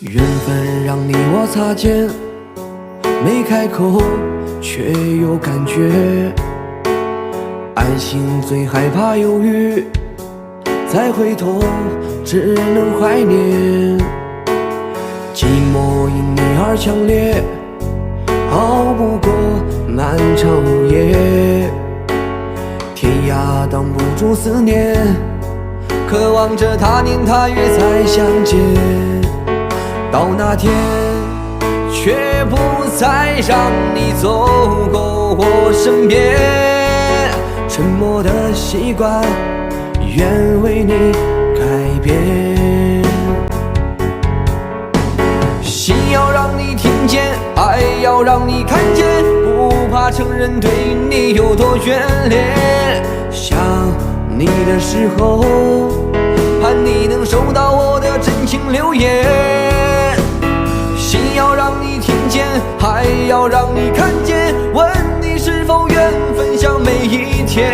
缘分让你我擦肩，没开口却有感觉。爱情最害怕犹豫，再回头只能怀念。寂寞因你而强烈，熬不过漫长午夜。天涯挡不住思念，渴望着他年他月再相见。到那天，却不再让你走过我身边。沉默的习惯，愿为你改变。心要让你听见，爱要让你看见，不怕承认对你有多眷恋。想你的时候，盼你能收到我的真情留言。心要让你听见，还要让你看见，问你是否愿分享每一天，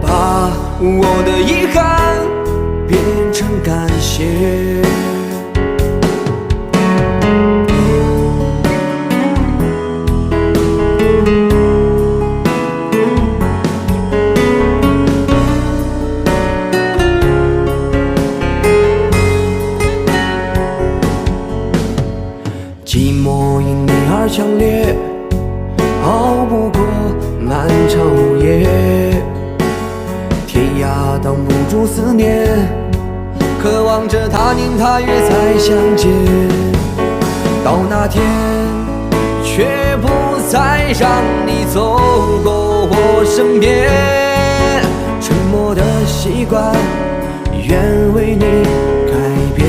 把我的遗憾变成感谢。寂寞因你而强烈，熬不过漫长午夜。天涯挡不住思念，渴望着他年他月再相见。到那天，却不再让你走过我身边。沉默的习惯，愿为你改变。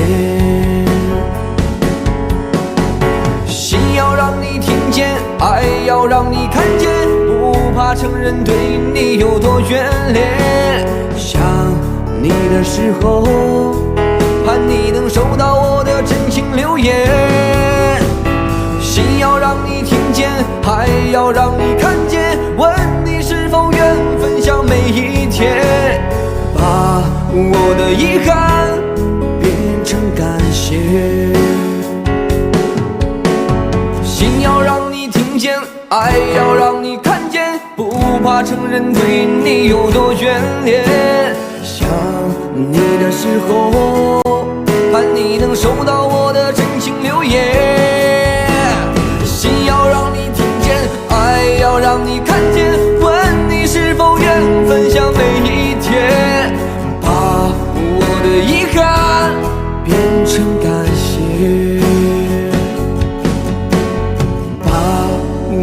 心要让你听见，爱要让你看见，不怕承认对你有多眷恋。想你的时候，盼你能收到我的真情留言。心要让你听见，还要让你看见，问你是否愿分享每一天，把我的遗憾变成感谢。心要让你听见，爱要让你看见，不怕承认对你有多眷恋。想你的时候，盼你能收到我的真情留言。心要让你听见，爱要让你看见，问你是否愿分享每一天，把我的遗憾变成感谢。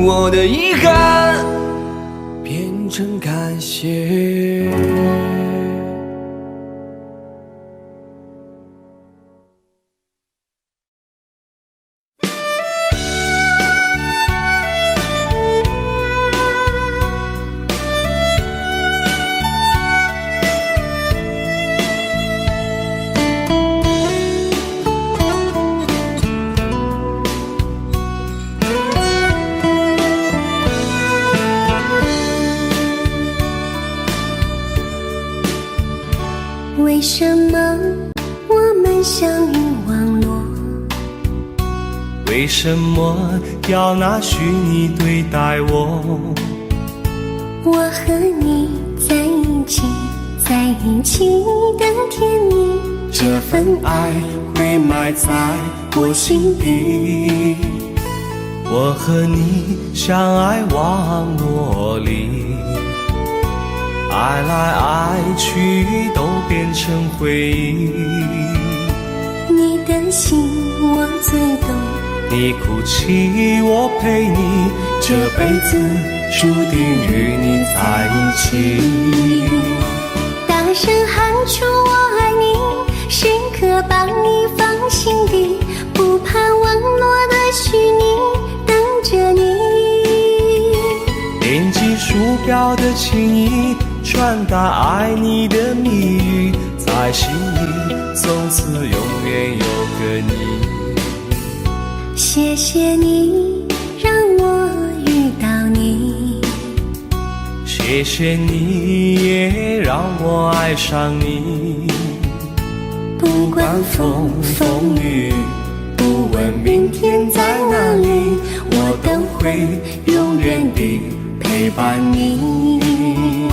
我的遗憾变成感谢。为什么我们相遇网络？为什么要拿虚拟对待我？我和你在一起，在一起的甜蜜，这份爱会埋在我心底。我和你相爱网络里，爱来爱去都变成回忆。你的心我最懂，你哭泣我陪你，这辈子注定与你在一起。大声喊出我爱你，时刻把你放心底，不怕网络的虚拟，等着你。点击鼠标的情意，传达爱你的蜜语，在心里从此永远有个你。谢谢你让我遇到你，谢谢你也让我爱上你。不管风风雨，问明天在哪里，我都会永远地陪伴你。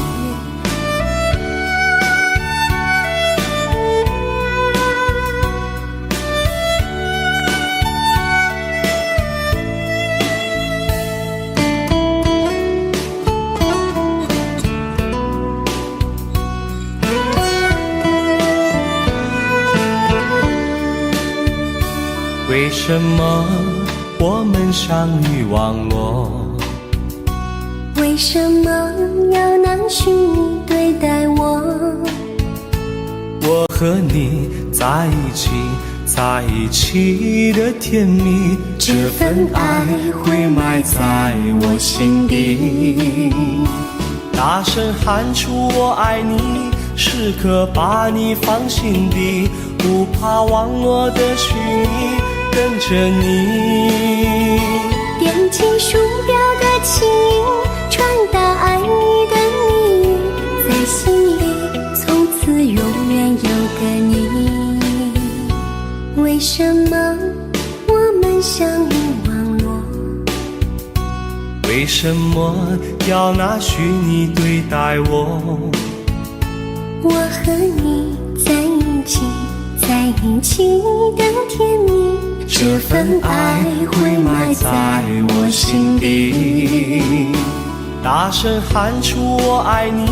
为什么我们相遇忘我？为什么要拿虚拟对待我？我和你在一起，在一起的甜蜜，这份爱会埋在我心底。大声喊出我爱你，时刻把你放心底，不怕网络的虚拟，跟着你。点击鼠标的轻音，传达爱你的谜语，在心里从此永远有个你。为什么我们相遇忘我？为什么要拿虚拟对待我？我和你在一起，在一起的甜蜜，这份爱会埋在我心底。大声喊出我爱你，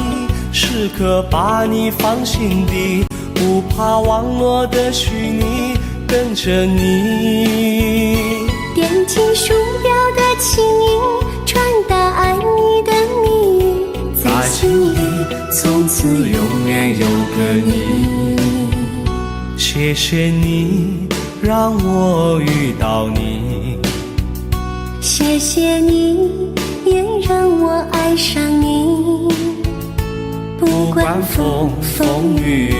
时刻把你放心底，不怕网络的虚拟，跟着你。点击鼠标的轻音，传达爱你的谜语，在心里从此永远有个你。谢谢你让我遇到你，谢谢你也让我爱上你。不管风风雨，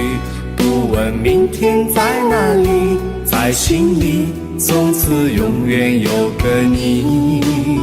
不问明天在哪里，在心里从此永远有个你。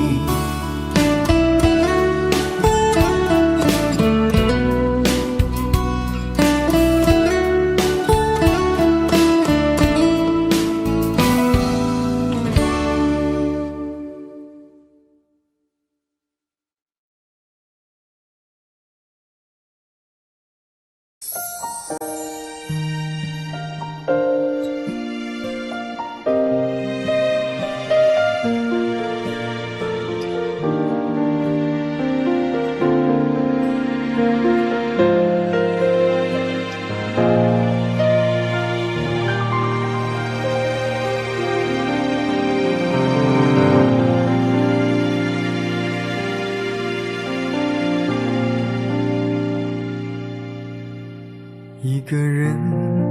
一个人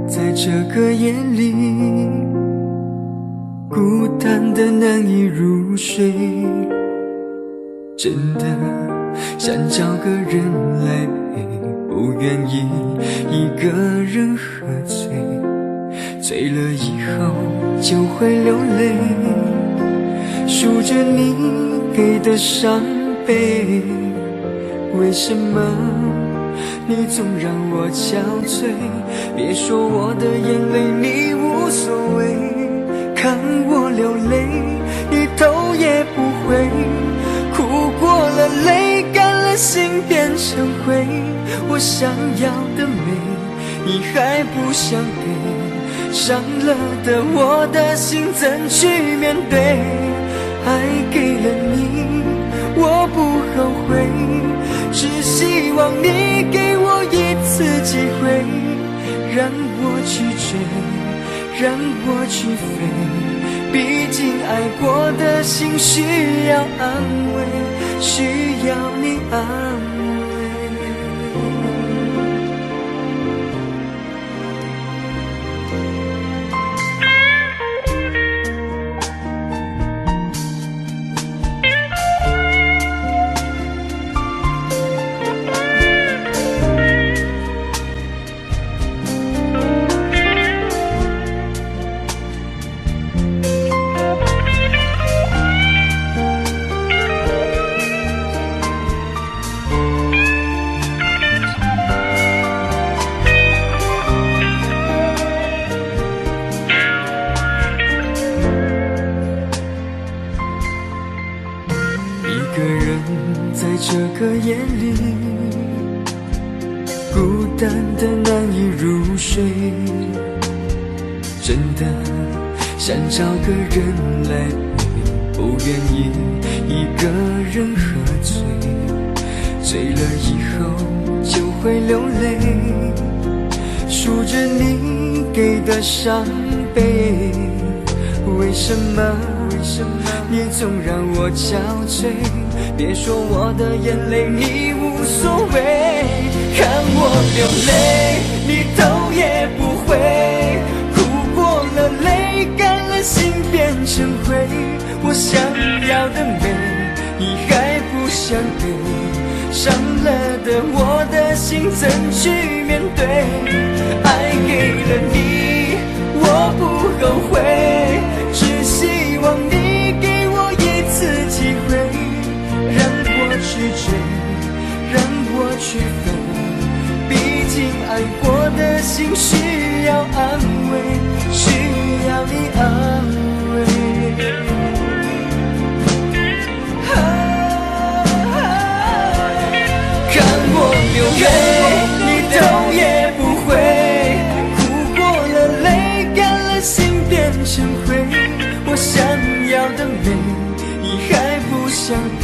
在这个夜里，孤单的难以入睡，真的想找个人来陪，不愿意一个人喝醉，醉了以后就会流泪，数着你给的伤悲。为什么你总让我憔悴？别说我的眼泪你无所谓，看我流泪你头也不回，哭过了泪干了心变成灰。我想要的美你还不想给，伤了的我的心怎去面对？爱给了你我不后悔，只希望你给我一次机会，让我去追，让我去飞，毕竟爱过的心需要安慰，需要你安慰。这个夜里，孤单的难以入睡，真的想找个人来陪，不愿意一个人喝醉，醉了以后就会流泪，数着你给的伤悲，为什么你总让我憔悴？别说我的眼泪你无所谓，看我流泪你头也不回，哭过了泪干了心变成灰，我想要的美你还不想给，伤了的我的心怎去面对？爱给了你我不后悔，只希望你给我一次机会，让我去追，让我去飞，毕竟爱过的心需要安慰，需要你安慰。看我流泪你头也不回，哭过了泪干了心变成灰，我想要的美你还不想给，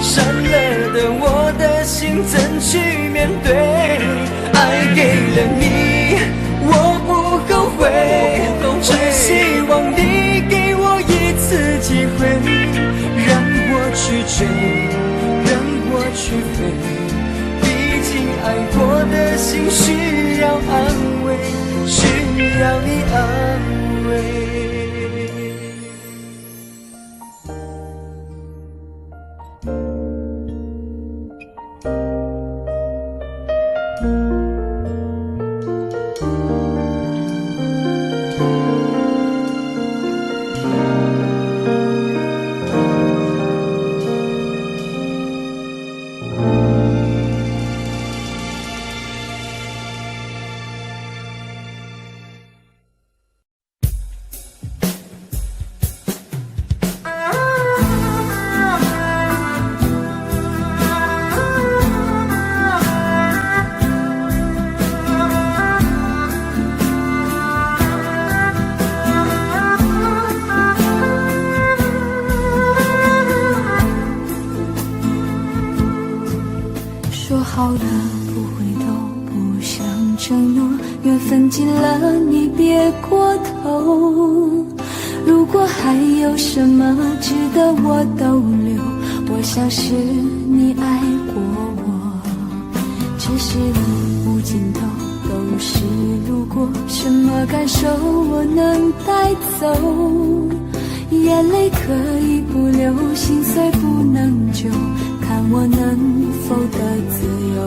伤了的我的心怎去面对？爱给了你我不后悔，只希望你给我一次机会，让我去追，让我去飞，毕竟爱过的心需要安慰，需要你安慰。说好了不回头，不想承诺，缘分尽了你别过头。如果还有什么值得我逗留，我想是你爱过我。这是路无尽头，都是路过，什么感受我能带走？眼泪可以不流，心碎不能救，看我能否得自由。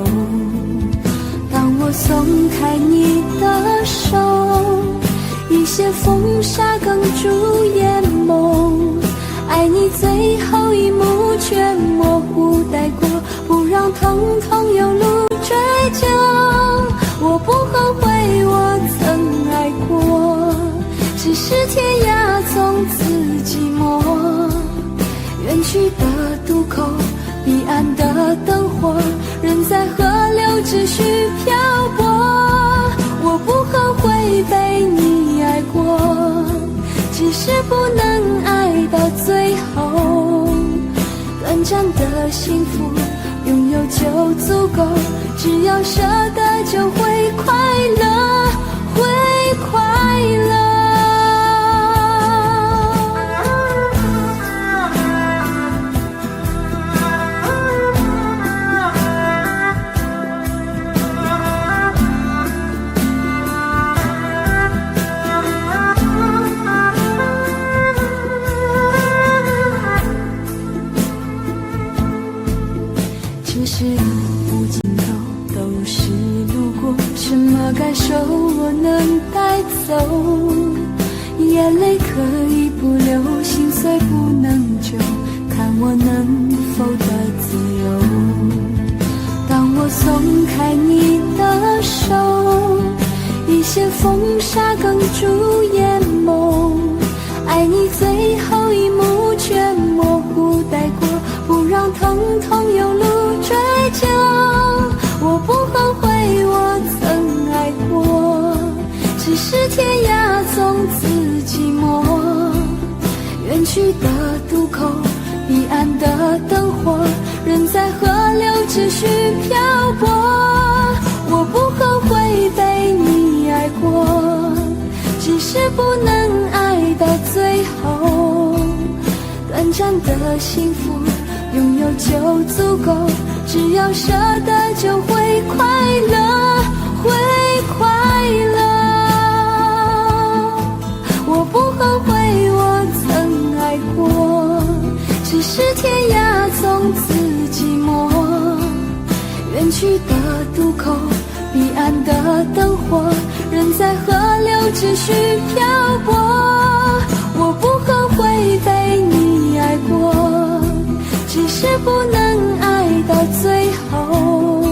当我松开你的手，一些风沙哽住眼眸，爱你最后一幕却模糊带过，不让疼痛有路追究。我不后悔我曾爱过，只是天涯从此寂寞，远去的渡口，彼岸的灯火，人在河流只需漂泊。我不后悔被你爱过，只是不能爱到最后。短暂的幸福拥有就足够，只要舍得就会快乐，会快乐。这是路无尽头，都是路过，什么感受我能带走？眼泪可以不流，心碎不能救，看我能否得自由。当我松开你的手，一些风沙哽住眼眸，爱你最后一幕却模糊带过，不让疼痛有路去的渡口，彼岸的灯火，人在河流只需漂泊。我不后悔被你爱过，只是不能爱到最后。短暂的幸福拥有就足够，只要舍得就会快乐，会快乐。我不后悔我曾爱过，只是天涯从此寂寞。远去的渡口，彼岸的灯火，人在河流只需漂泊。我不后悔被你爱过，只是不能爱到最后。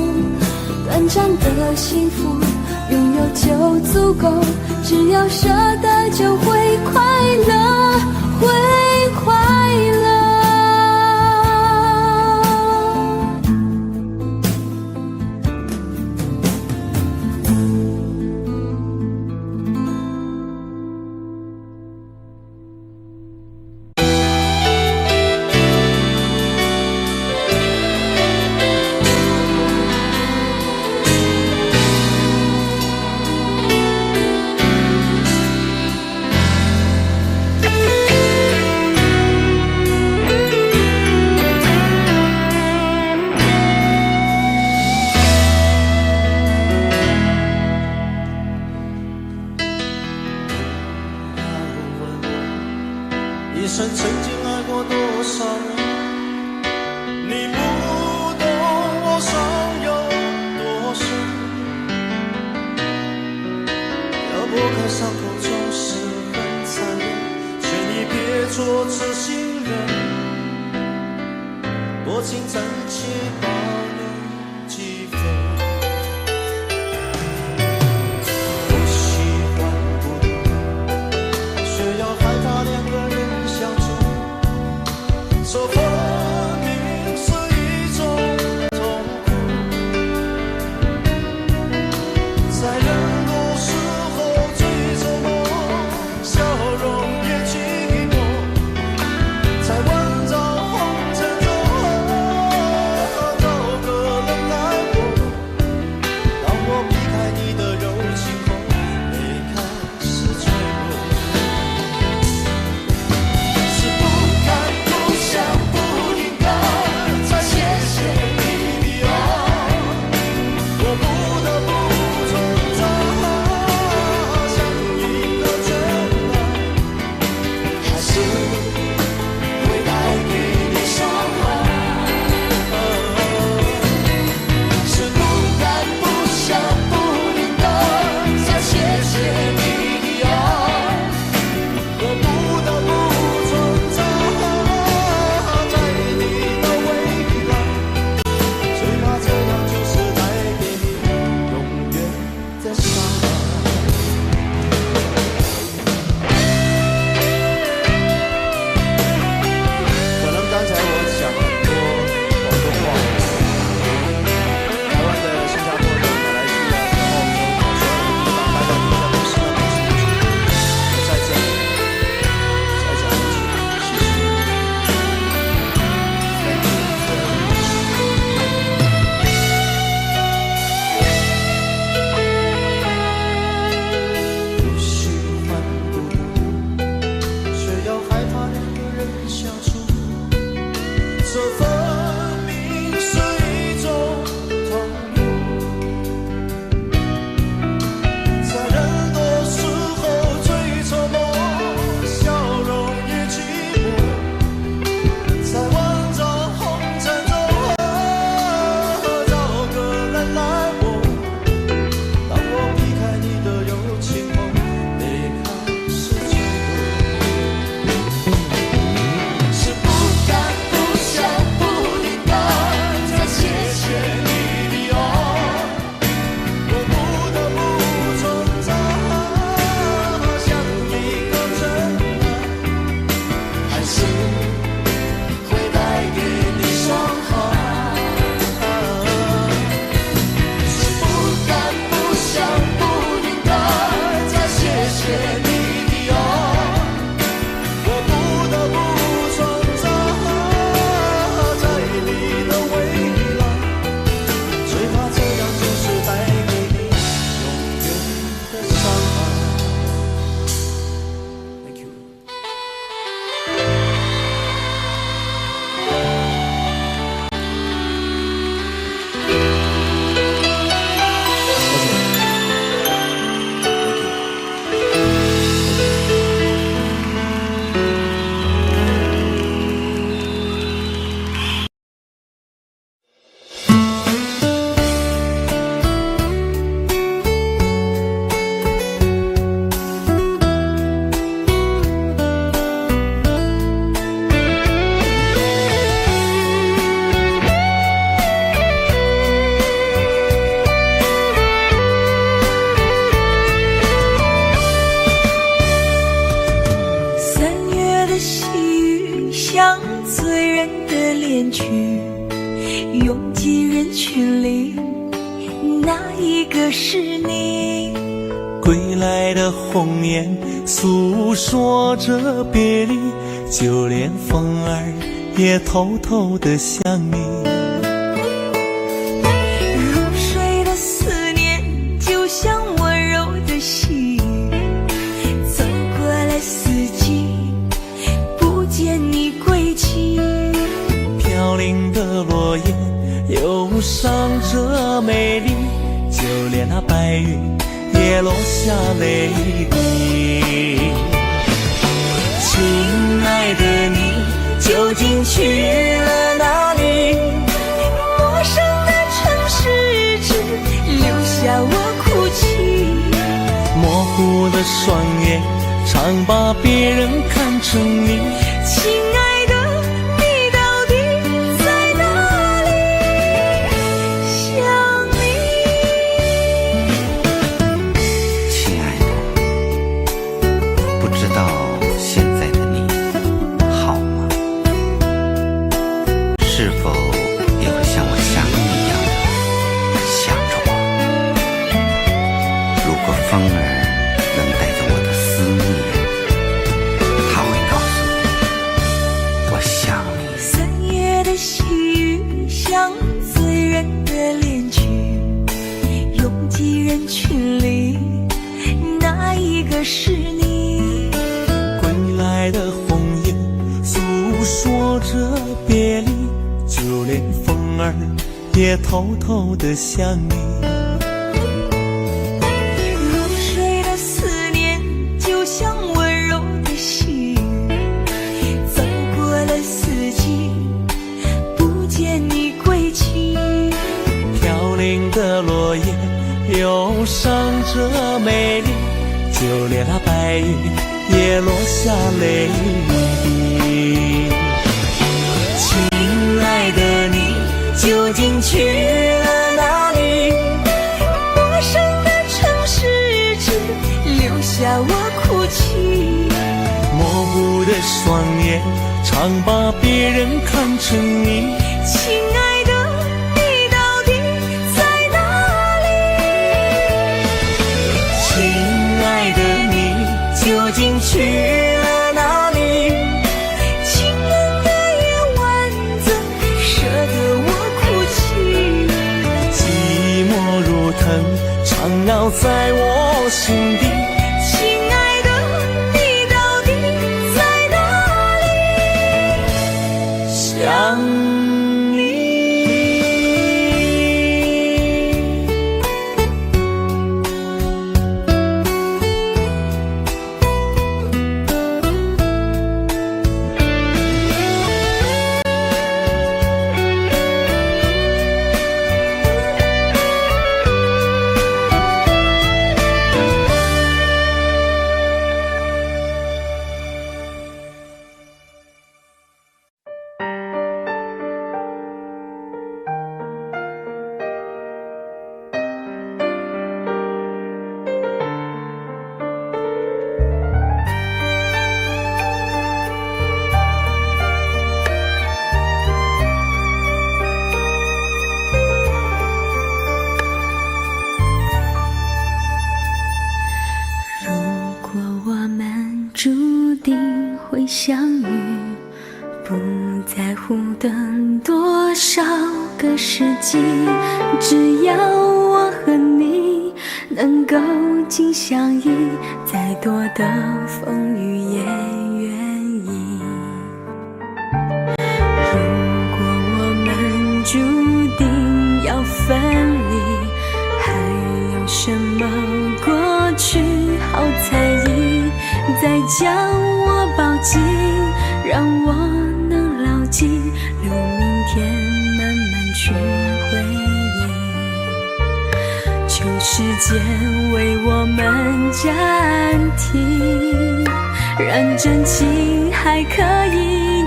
短暂的幸福拥有就足够，只要舍得就会快乐，会快乐。一生曾经爱过多少人，你不懂我伤有多深。要拨开伤口总是很残忍，劝你别做痴心人，多情暂且保留几分。不喜欢孤独，却要害怕两个人说分明是一种痛苦，在人多时候最折磨，笑容也寂寞，在万丈红尘中到恋曲，拥挤人群里，哪一个是你？归来的红颜诉说着别离，就连风儿也偷偷地想你。入睡的思念就像温柔的细雨，走过了四季，不见你归期。飘零的落叶忧伤着美丽，就连那白云也落下泪滴。亲爱的你究竟去了哪里？陌生的城市只留下我哭泣，模糊的双眼常把别人看成你。亲爱的你到底在哪里？想你。亲爱的，不知道现在的你好吗？是否也会像我想你一样的想着我？如果风儿能带着我的思念，它会告诉你我想你。三月的细雨像醉人的恋曲，拥挤人群里，哪一个是你？归来的红颜诉说着别离，就连风儿也偷偷地想你。入睡的思念就像温柔的细雨，走过了四季，不见你归期。飘零的落叶忧伤着美丽，就连那白云也落下泪滴。亲爱的你究竟去了哪里？陌生的城市只留下我哭泣，模糊的双眼常把别人看成你。亲爱的你到底在哪里？亲爱的你究竟去了哪里？清冷的夜晚怎舍得我哭泣？寂寞如藤缠绕在我心底。亲爱的你到底在哪里？想你。会相遇，不在乎等多少个世纪，只要我和你能够紧相依，再多的风雨也愿意。如果我们注定要分离，还有什么过去好在意？再将我抱紧，让我能牢记，留明天慢慢去回忆。求时间为我们暂停，让真情还可以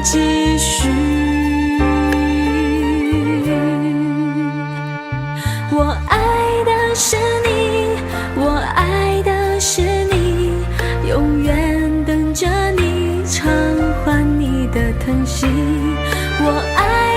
继续。我爱的是你，我爱的是你，永远等着你偿还你的疼惜。我爱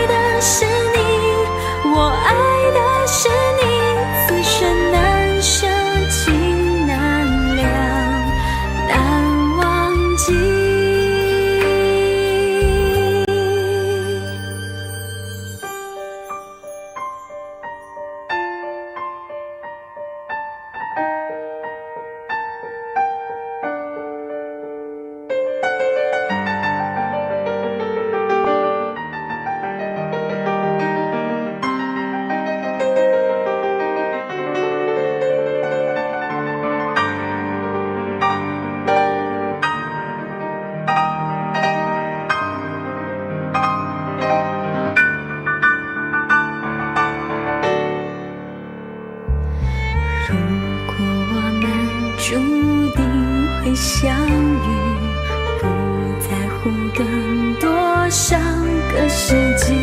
个世纪，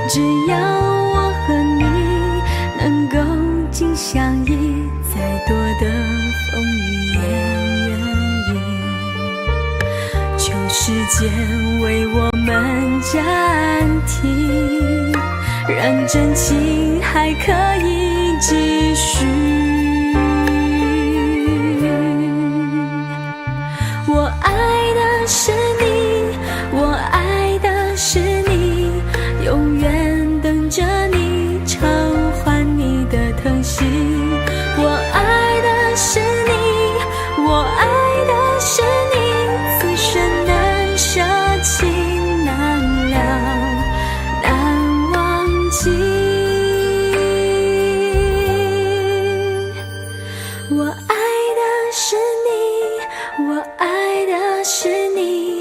只要我和你能够紧相依，再多的风雨也愿意。求时间为我们暂停，让真情还可以继续。我爱的是你，我爱的是你，永远等着你，偿还你的疼惜。我爱的是你，我爱的是你，此生难舍弃，难了，难忘记。我爱的是你，我爱的是你。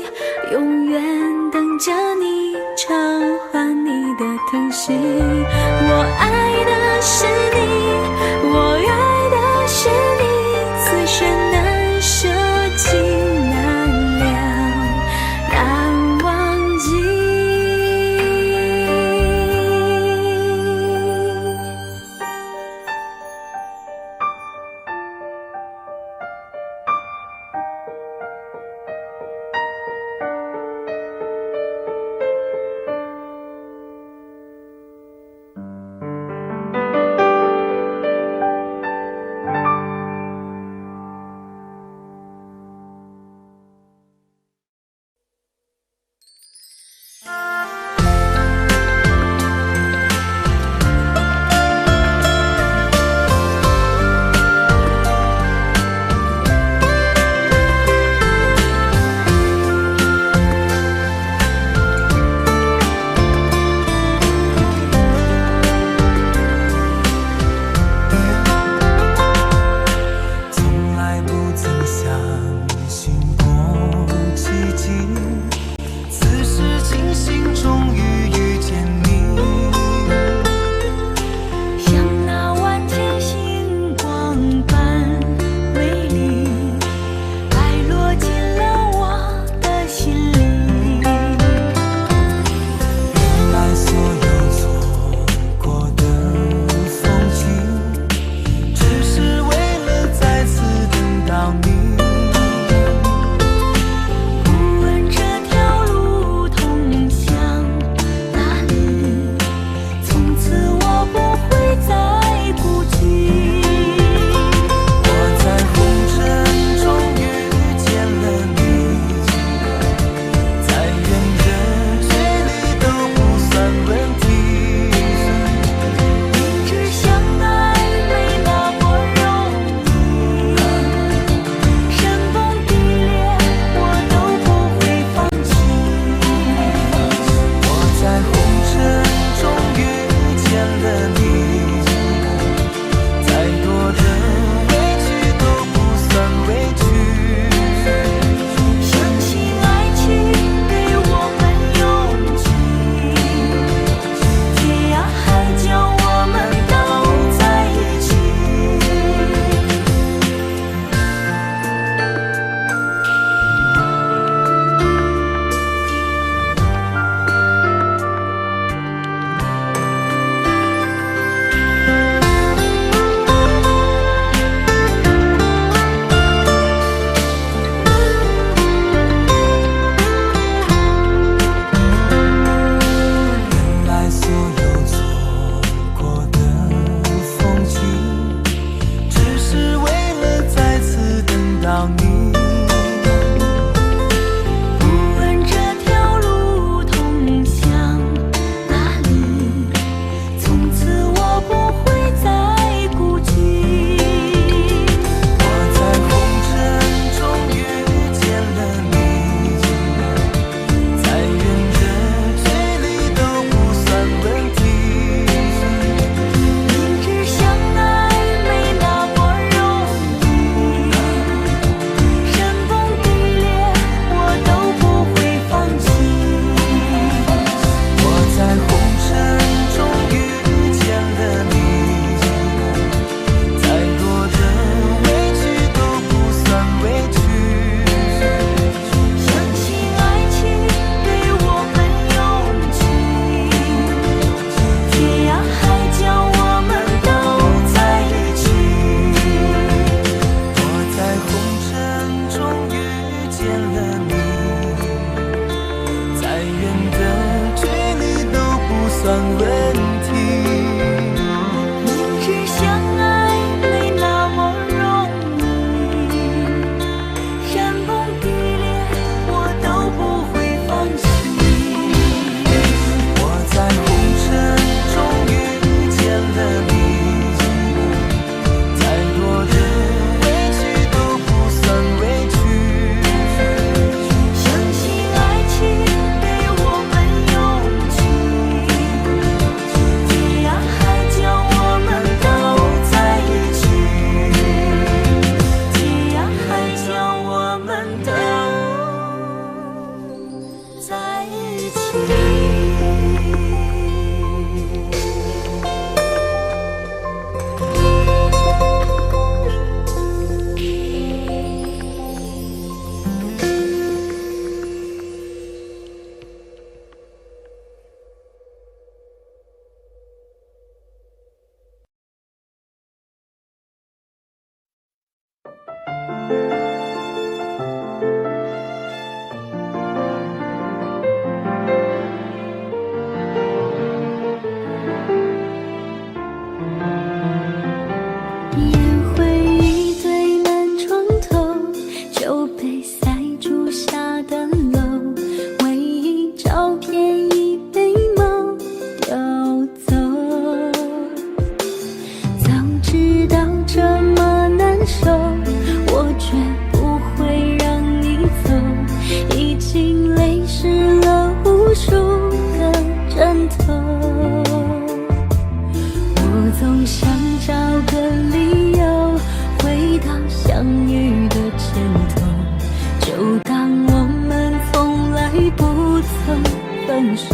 分手。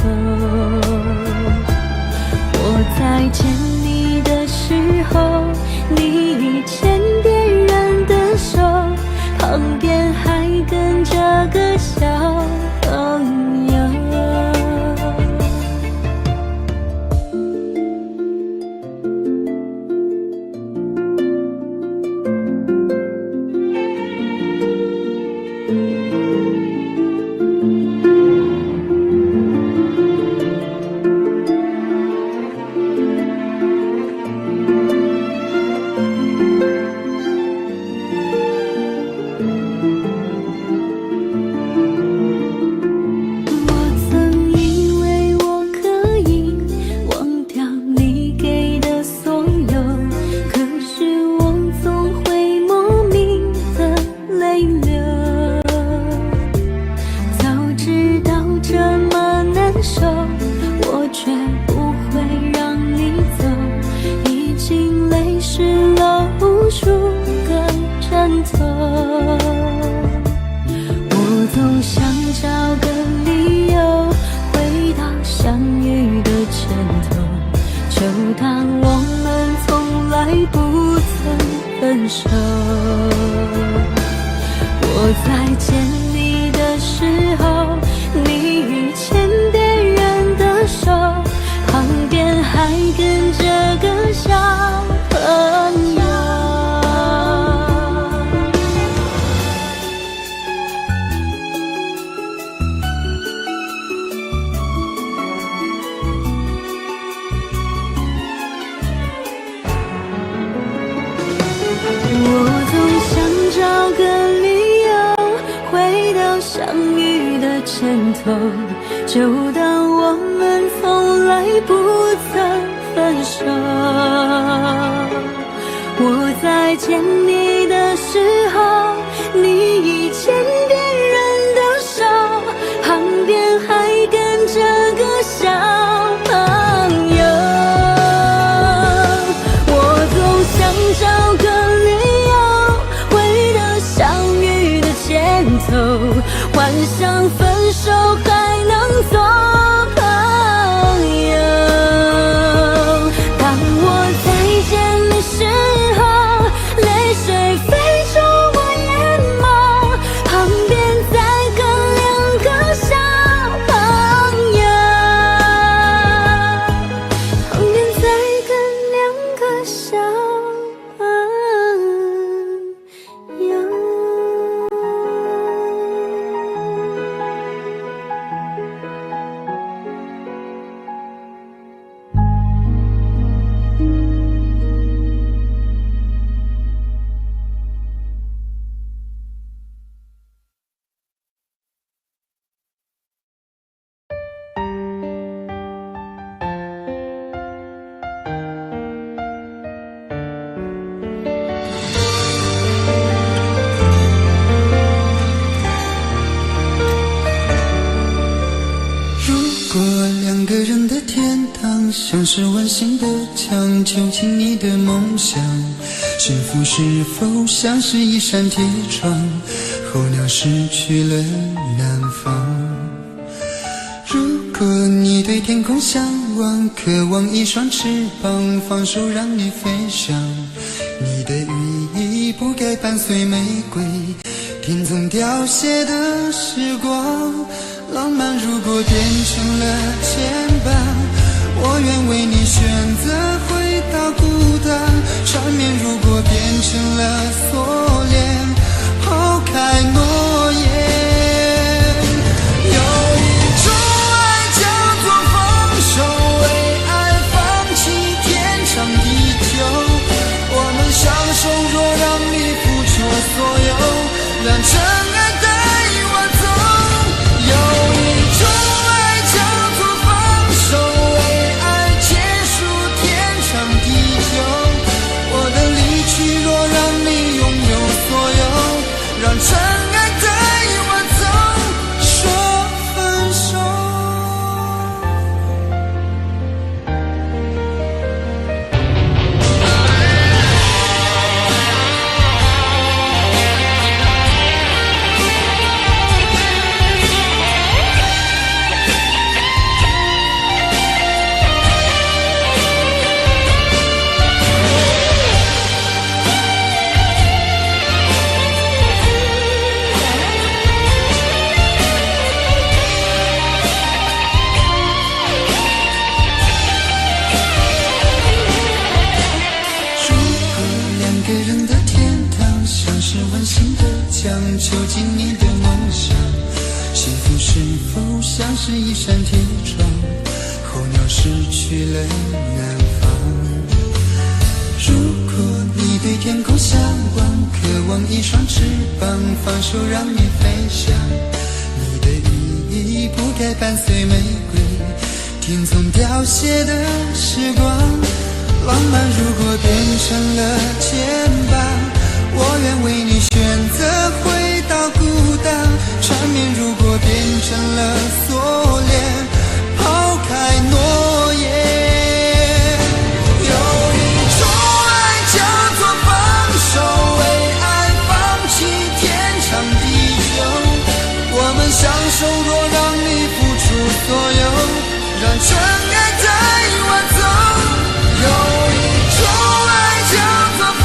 我在见你的时候，你已牵别人的手，旁边还跟着个小朋友。我在见你的时候，你已牵别人的手，旁边还跟着个小朋友。我总想找个理由回到相遇的前头，就当我们从来不曾分手。我在见你的时候，你已牵别人的手，旁边还跟着个小朋友。我总想找个理由回到相遇的前头，幻想分手还能做朋友。当我再见你时候，泪水飞出我眼眸，旁边再跟两个小朋友，旁边再跟两个小朋友。如果两个人的天堂像是完形的墙，囚禁你的梦想，幸福是否像是一扇铁窗，候鸟失去了南方。如果你对天空向往，渴望一双翅膀，放手让你飞翔，你的羽翼不该伴随玫瑰，听从凋谢的时光。浪漫如果变成了牵绊，我愿为你选择回到孤单。缠绵如果变成了锁链，抛开诺言。有一种爱叫做放手，为爱放弃天长地久。我们相守，若让你付出所有，让真爱带我走。有一种爱叫做放手，为爱结束天长地久。我的离去若让你拥有所有，让真爱像是一扇铁窗，候鸟失去了南方。如果你对天空向往，渴望一双翅膀，放手让你飞翔，你的羽翼不该伴随玫瑰天从凋谢的时光。浪漫如果变成了肩膀，我愿为你选择回到孤岛。缠绵如果变成了锁链，抛开诺言。有一种爱叫做放手，为爱放弃天长地久。我们相守若让你付出所有，让真爱带我走。有一种爱叫做放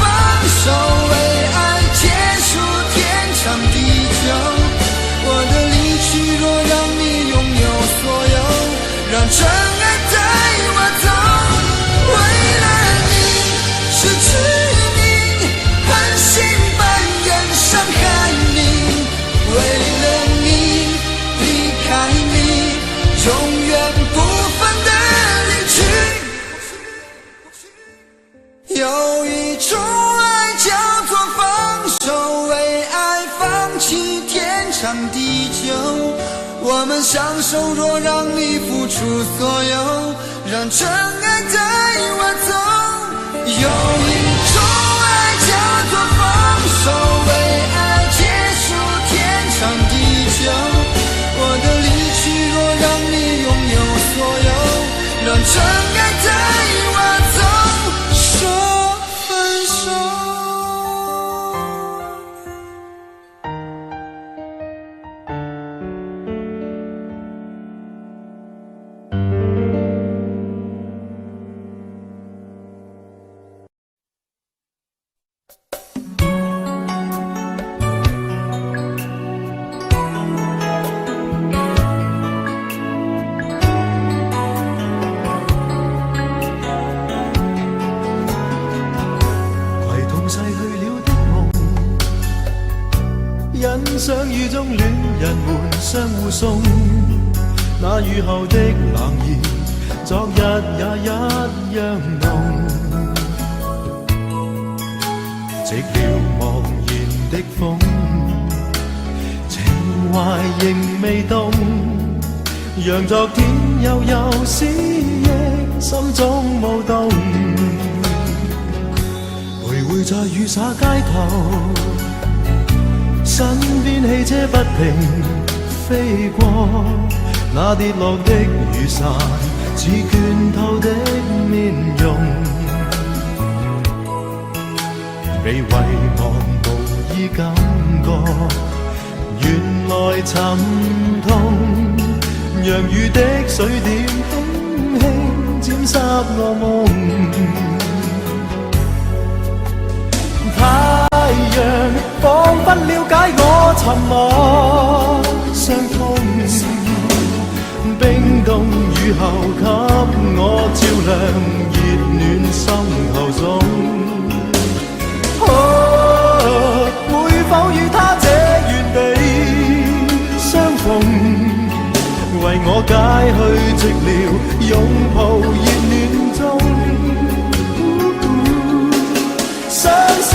手，为爱结束天长地久。我的离去若让你拥有所有，让真爱带我走。为了你，失去你，狠心扮演伤害你。为了你，离开你，永远不分的离去。有一种爱叫做放手，为爱放弃天长地久。我们相守若让你付出所有，让真爱带我走。有一种爱叫做放手，为爱结束天长地久。我的离去若让你拥有所有，让真爱带我走。说分手。相遇中戀人們相互送，那雨後的冷意，昨日也一樣濃。寂寥茫然的風，情懷仍未動，讓昨天悠悠思憶心中舞動。徘徊在雨灑街頭，身邊汽車不停飛過，那跌落的雨傘似倦透的面容，被遺忘無意感覺，原來沉痛，讓雨的水點輕輕沾濕我夢。太陽彷彿了解我沉默傷痛，冰凍雨後給我照亮熱暖心頭中。會否與他這原地相逢，為我解去寂寥，擁抱熱暖中。雙雙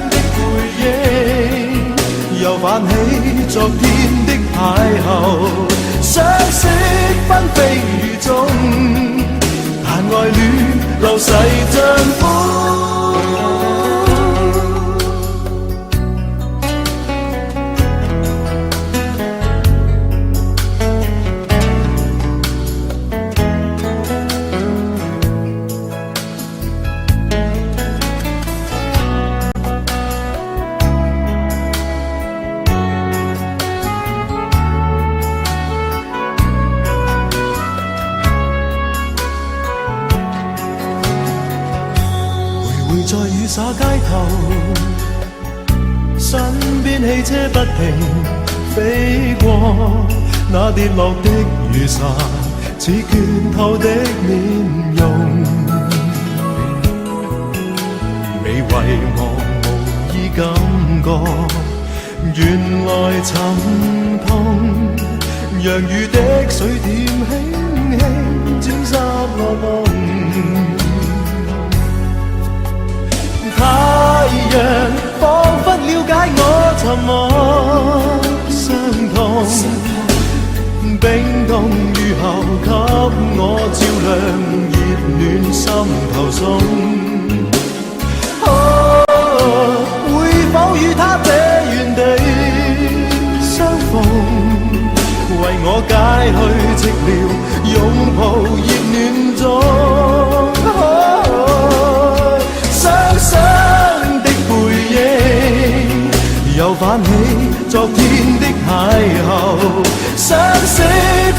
的回憶，又泛起昨天的邂逅，相識紛飛雨中，但愛戀流逝像風。在雨灑街頭，身邊汽車不停飛過，那跌落的雨傘似倦透的面容，被遺忘無意感覺，原來沉痛，洋雨的水點輕輕沾濕我夢。太陽彷彿了解我沉默傷痛，冰凍雨後給我照亮熱暖心頭送。會否與他這原地相逢，為我解去寂寥，擁抱熱暖中。雙雙的背影，又泛起昨天的邂逅，相識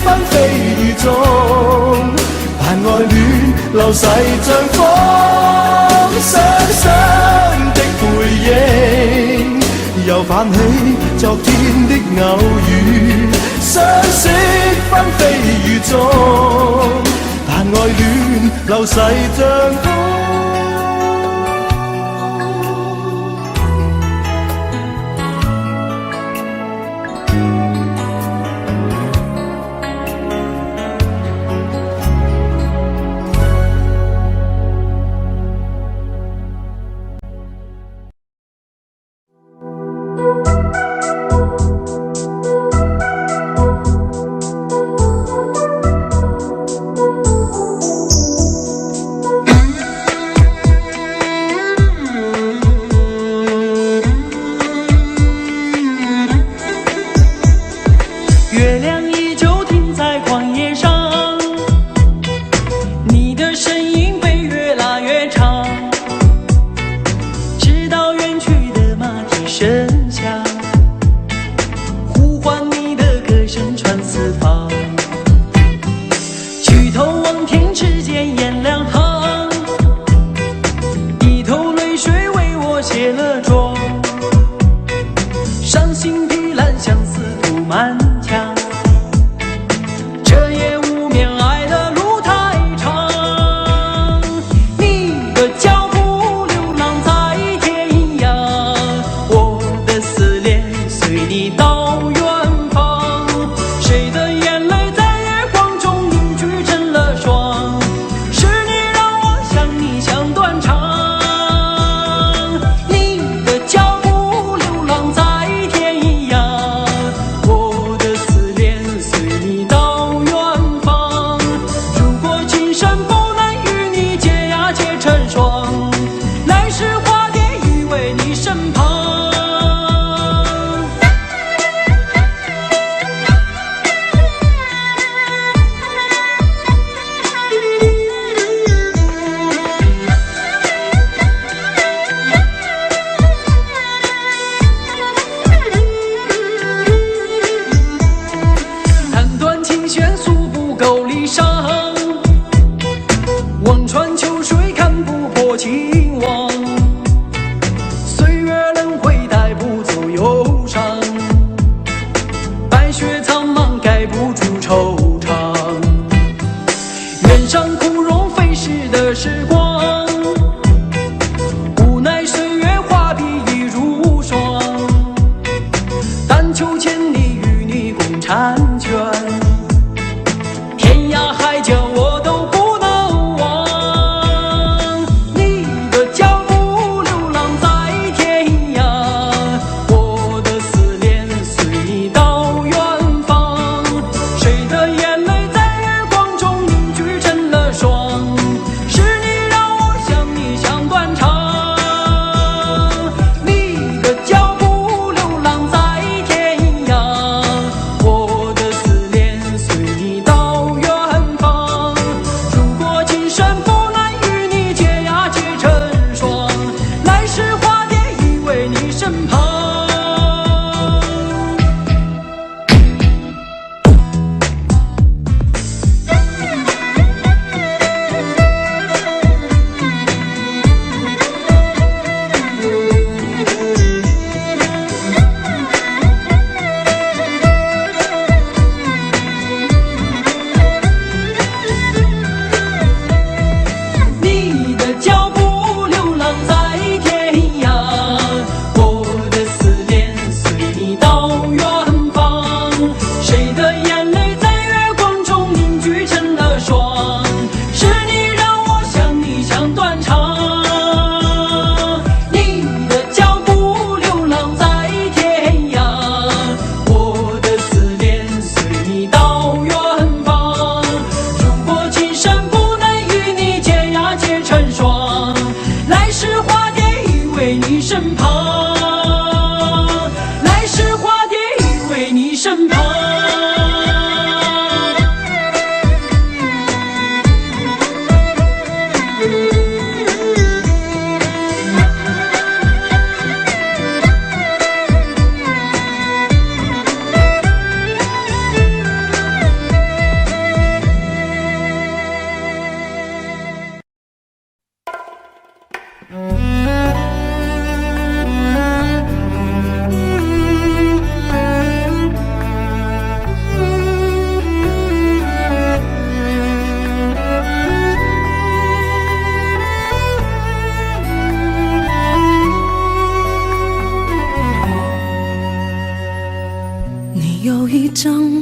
紛飛雨中，但愛戀流逝像風。雙雙的背影，又泛起昨天的偶遇，相識紛飛雨中，但愛戀流逝像風。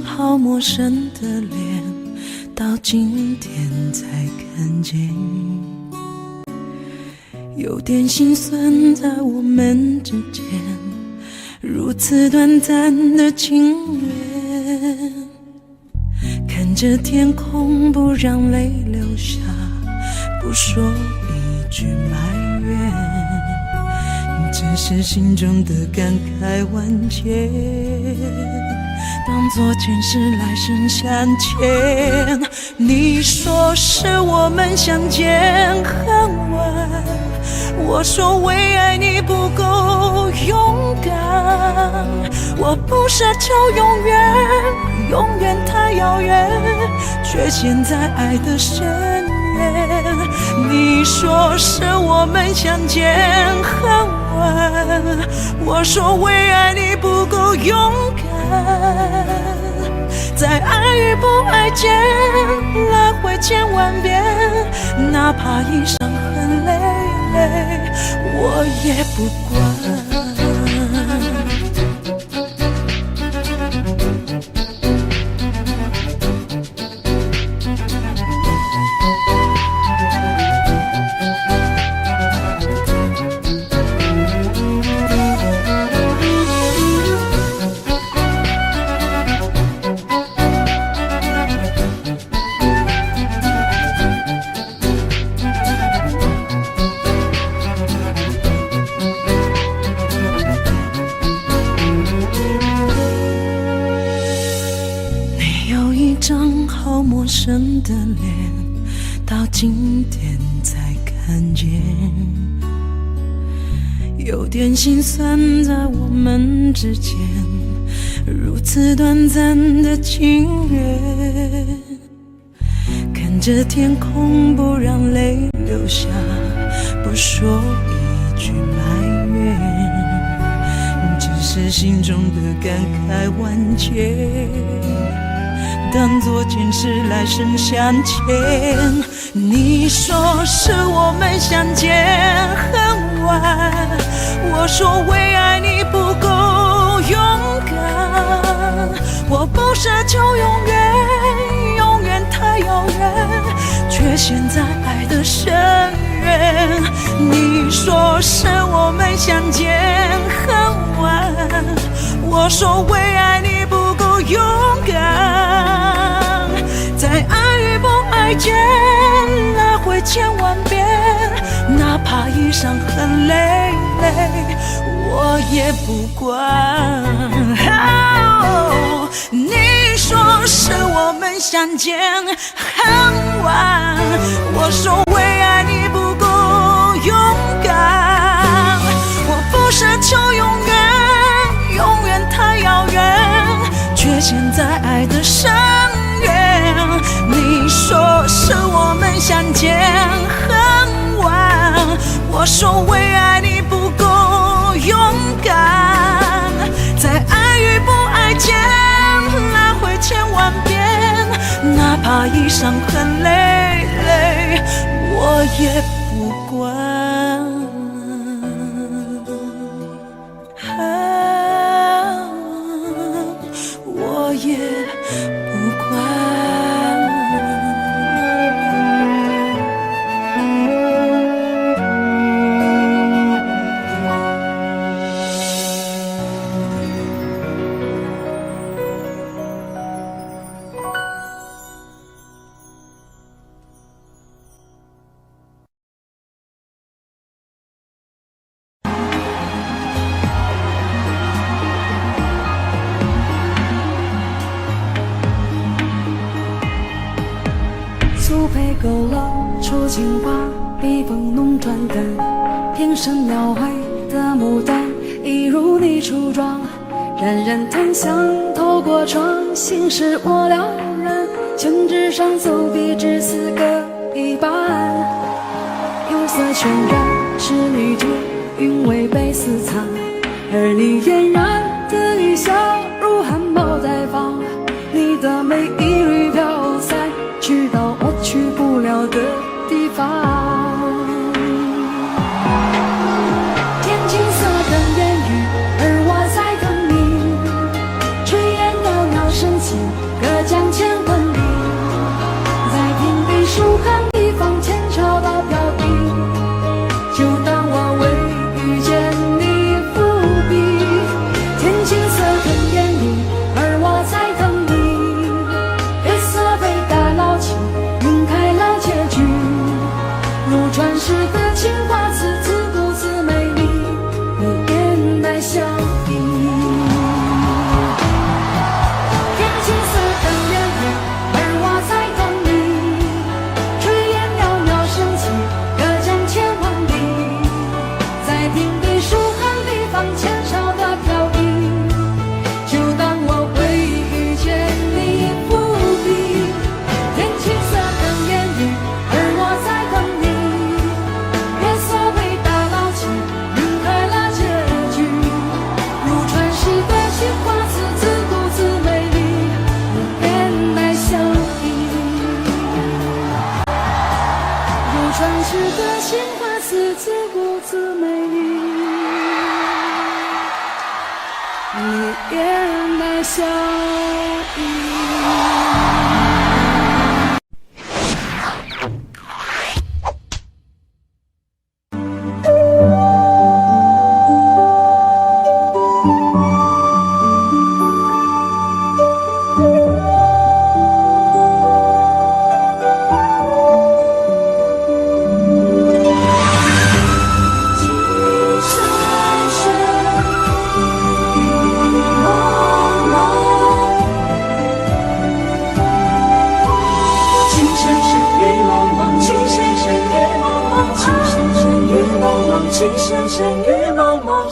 好陌生的脸，到今天才看见，有点心酸在我们之间，如此短暂的情缘，看着天空不让泪流下，不说一句埋怨，只是心中的感慨万千，当作前世来生相欠。你说是我们相见很晚，我说为爱你不够勇敢，我不奢求永远，永远太遥远，却陷在爱的深渊。你说是我们相见很晚，我说为爱你不够勇敢，在爱与不爱间来回千万遍，哪怕一伤痕累累，我也不管。陌生的脸，到今天才看见，有点心酸在我们之间，如此短暂的情缘，看着天空不让泪流下，不说一句埋怨，只是心中的感慨万千，当作前世来生相欠。你说是我们相见很晚，我说为爱你不够勇敢，我不奢求永远，永远太遥远，却陷在爱的深渊。你说是我们相见很晚，我说为爱你不够勇敢，在爱与不爱间来回千万遍，哪怕一伤痕累累，我也不管。你说是我们相见很晚，我说为爱你不够勇敢，我不奢求永远，永远太遥远，却陷在爱的深渊。你说是我们相见很晚，我说为爱你不够勇敢，在爱与不爱间来回千万遍，哪怕一伤痕累累，我也不管。我也不管。苏配勾勒出青花，笔锋浓转淡，平生描绘的牡丹，一如你初妆。冉冉檀香透过窗，心事我了然。宣纸上走笔至此各一半，釉色渲染是旅途，韵味被私藏。而你嫣然的一笑，如含苞待放。你的美一缕飘散，去到我去不了的地方。天青色的言语，而我在等你。炊烟袅袅升起。笑意。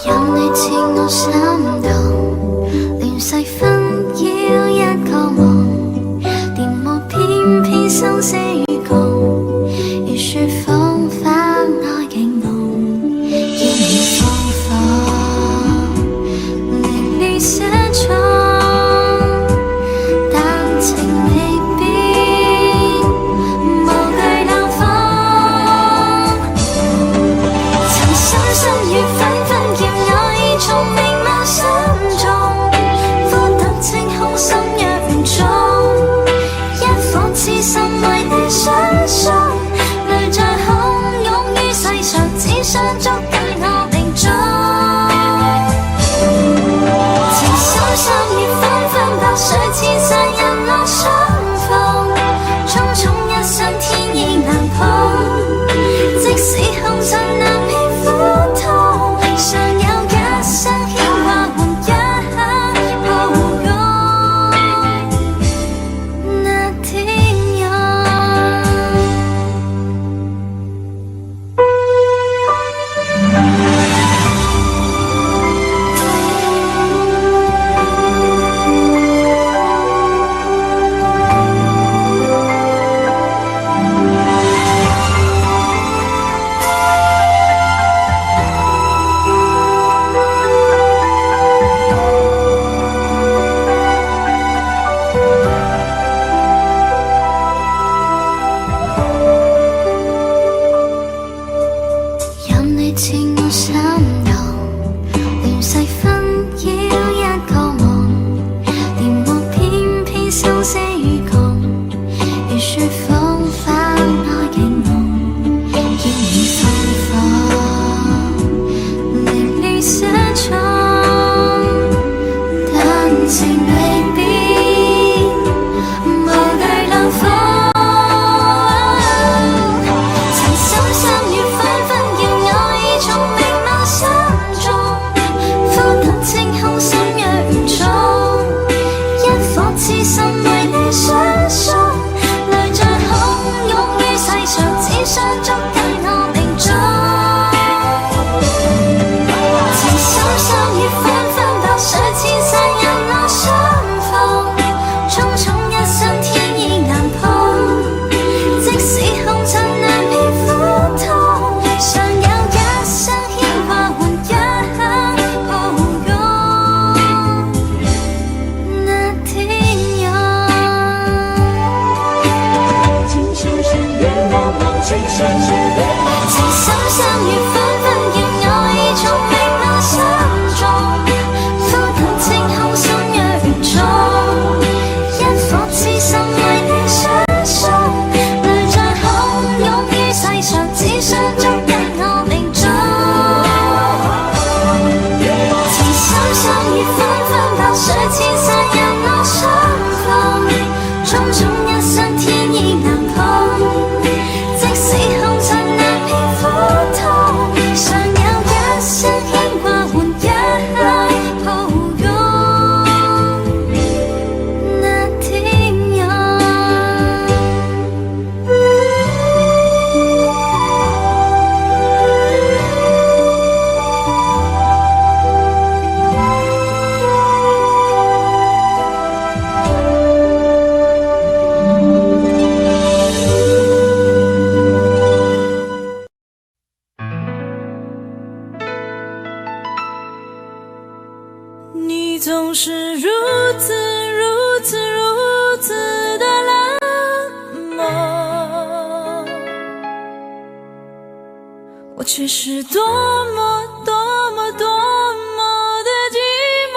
任你似我心動，亂世紛擾一個夢，電幕偏偏生死與共，如雪風花愛景濃，煙雨風放，凌亂寫錯，但情未變，無懼冷風，曾深深與紛紛叫我已從明眸心中，呼得清空心若唔中，一顆痴心為你相送，淚在洶湧於世上，只想捉緊我命中。情深深與紛紛白水千山人落相逢，匆匆一生天意難碰，即使紅塵難免苦痛，常有一生牽掛換一抱擁，那天佑。任你似我心動，亂世紛擾一個夢，電幕偏偏生死與共，如雪風花愛景濃，煙雨風放，凌亂寫錯，但情未變，無懼冷風。曾深深與紛紛叫我已從明眸心中，呼得清空心若唔中，一顆痴心為你相送，淚在洶湧於世上，只想捉緊我命中。情深深與紛紛白水千山人落相逢，匆匆一生天意難碰，即使紅塵難免苦痛，常有一生牽掛換一抱擁，那天佑。情深深雨濛濛，情深深與紛紛叫我已從明眸心中，呼得清空心若唔中，一顆痴心為你相送，淚在洶湧於世上，只想捉緊我命中。情深深與紛紛白水千山人落相逢，匆匆一生天意難碰，即使紅塵難免苦痛，常有一生牽掛換一抱擁，那天佑。你总是如此如此如此的冷漠，我却是多么多么多么的寂寞。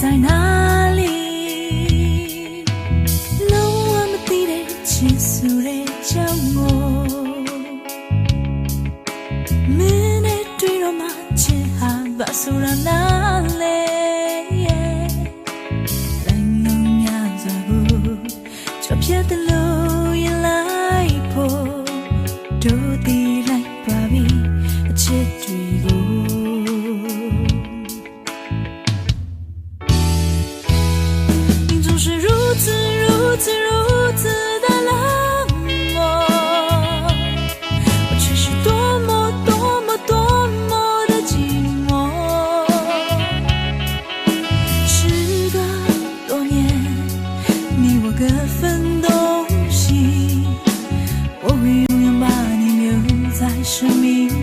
在哪里？让我们地的情愫的骄傲，门的对罗马切哈巴苏拉那嘞，来弄呀抓不，抓撇的路也来破，都地来巴比切对过。如此的冷漠，我却是多么的寂寞。时隔多年，你我各分东西，我会永远把你留在生命里。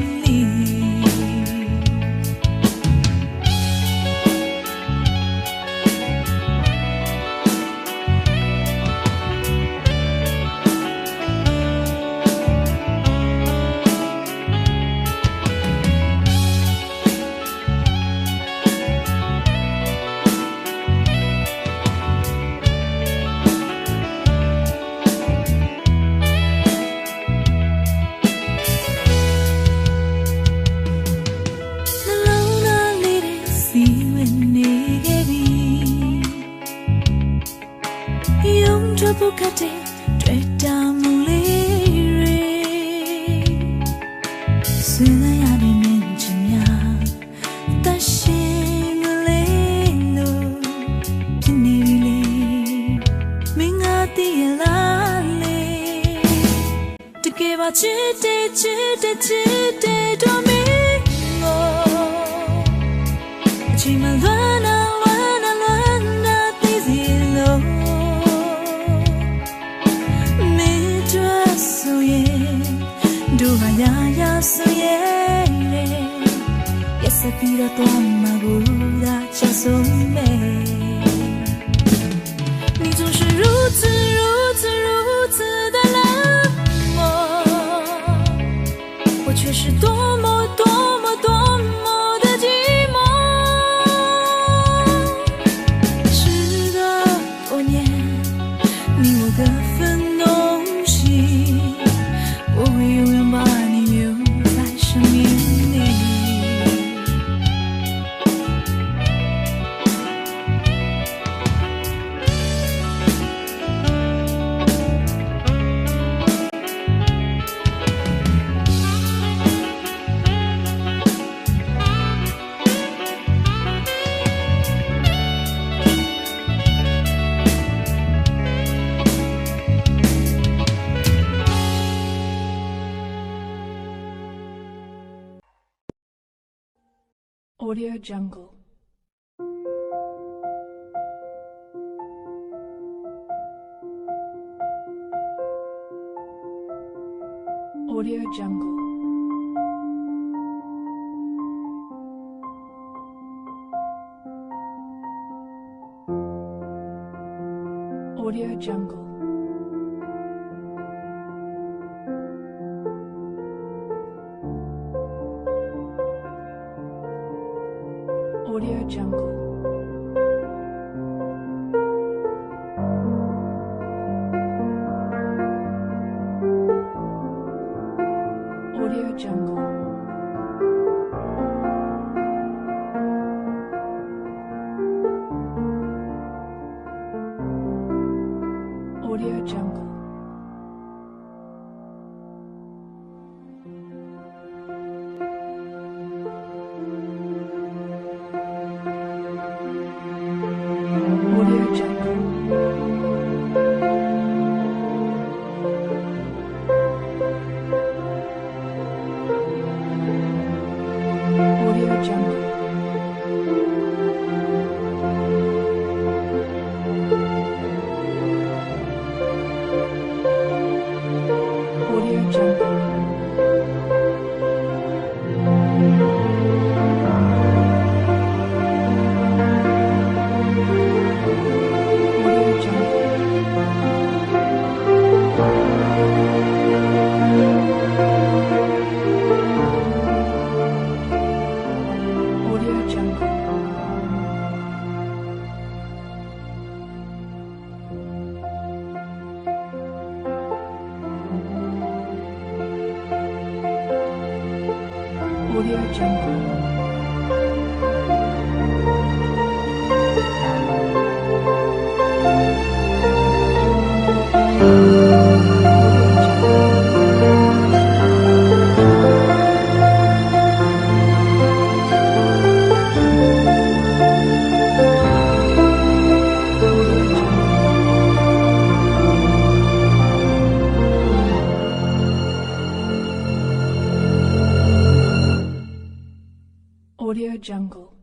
不可的对大梦里瑞，虽然呀的面前呀，但心里路偏离里，明啊的拉里，这个吧只得多明我，起码乱啊。Ya soye ya sapira tu amargura ya somé， 你总是如此的冷漠，我却是多么的寂寞。时隔多年，你我各分东西，我会永远把你留在生命里。Audio Jungle. Audio Jungle. Audio Jungle. Audio Jungle. Audio Jungle. Audio Jungle. Audio Jungle. Audio Jungle. Audio Jungle. Audio Jungle. Audio Jungle. Audio Jungle.